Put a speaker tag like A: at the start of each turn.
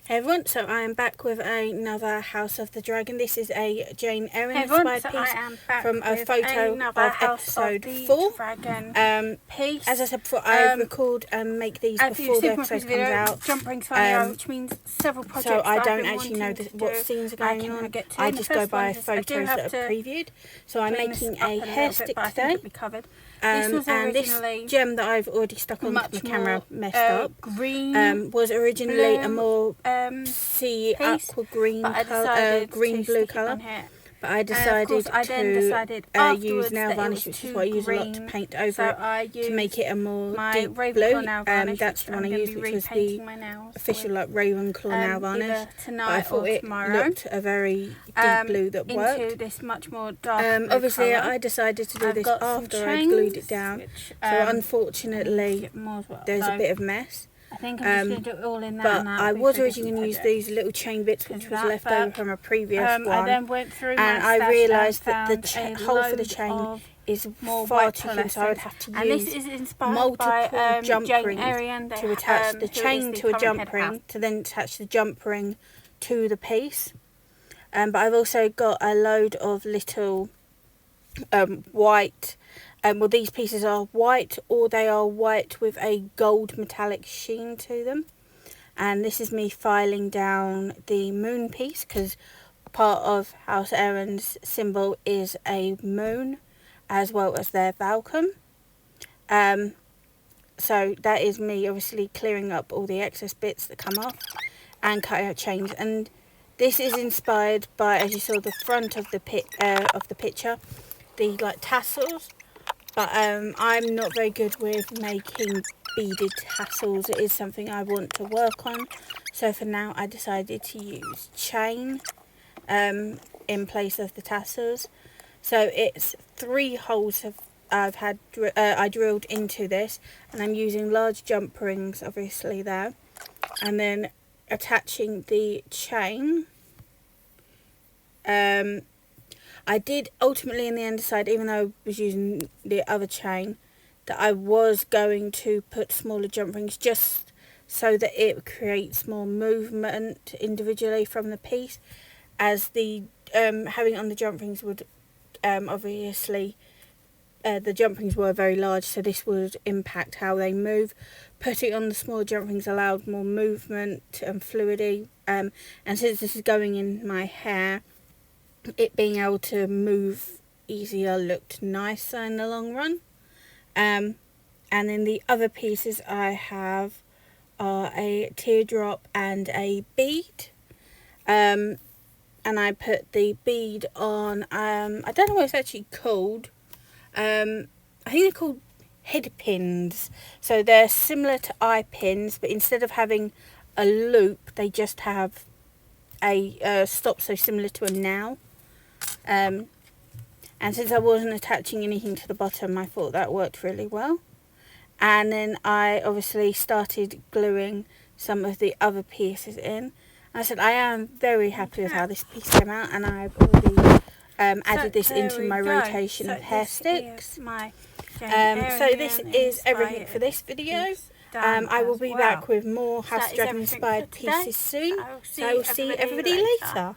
A: Hey everyone, so I am back with another House of the Dragon. This is a Jeyne Arryn inspired piece from a photo of episode 4.
B: Piece.
A: As I said before, I record and make these before the episode comes out.
B: Jump rings which means several projects.
A: So I don't actually know what scenes are going on. I just go by photos that are previewed. So I'm making a hair stick today. And this gem that I've already stuck onto my camera messed up was originally a more sea aqua green colour, green blue colour, but I decided to use nail varnish, which is what I use a lot to paint over it, to make it a more deep blue. That's the one I used, which was the official like Ravenclaw nail varnish, but I thought it looked a very deep blue that worked.
B: This much more dark
A: obviously I decided to do this after I glued it down, so unfortunately there's a bit of mess.
B: I think I'm just going to do it all in there.
A: But I was originally going to use these little chain bits, which was left over from a previous one.
B: I then went through
A: and I realised that the hole for the chain is far too thin, so I would have to use multiple jump rings to attach the chain to a jump ring, to then attach the jump ring to the piece. But I've also got a load of little white. Well, these pieces are white, or they are white with a gold metallic sheen to them. And this is me filing down the moon piece, because part of House Arryn's symbol is a moon, as well as their Falcon. So that is me obviously clearing up all the excess bits that come off and cutting out chains. And this is inspired by, as you saw, the front of the picture, the like tassels. But I'm not very good with making beaded tassels. It is something I want to work on. So for now I decided to use chain in place of the tassels. So it's 3 holes I drilled into this, and I'm using large jump rings obviously there, and then attaching the chain. I did ultimately in the end decide, even though I was using the other chain, that I was going to put smaller jump rings just so that it creates more movement individually from the piece, as the having on the jump rings would obviously the jump rings were very large, so this would impact how they move. Putting on the smaller jump rings allowed more movement and fluidity, and since this is going in my hair, it being able to move easier looked nicer in the long run. And then the other pieces I have are a teardrop and a bead. And I put the bead on, I don't know what it's actually called. I think they're called head pins. So they're similar to eye pins, but instead of having a loop, they just have a stop, so similar to a nail. And since I wasn't attaching anything to the bottom, I thought that worked really well. And then I obviously started gluing some of the other pieces in. And I said I am very happy with how this piece came out, and I've already added this into my rotation of hair sticks. So this is everything for this video. I will be back with more House of Dragon inspired pieces soon. So I will see everybody later.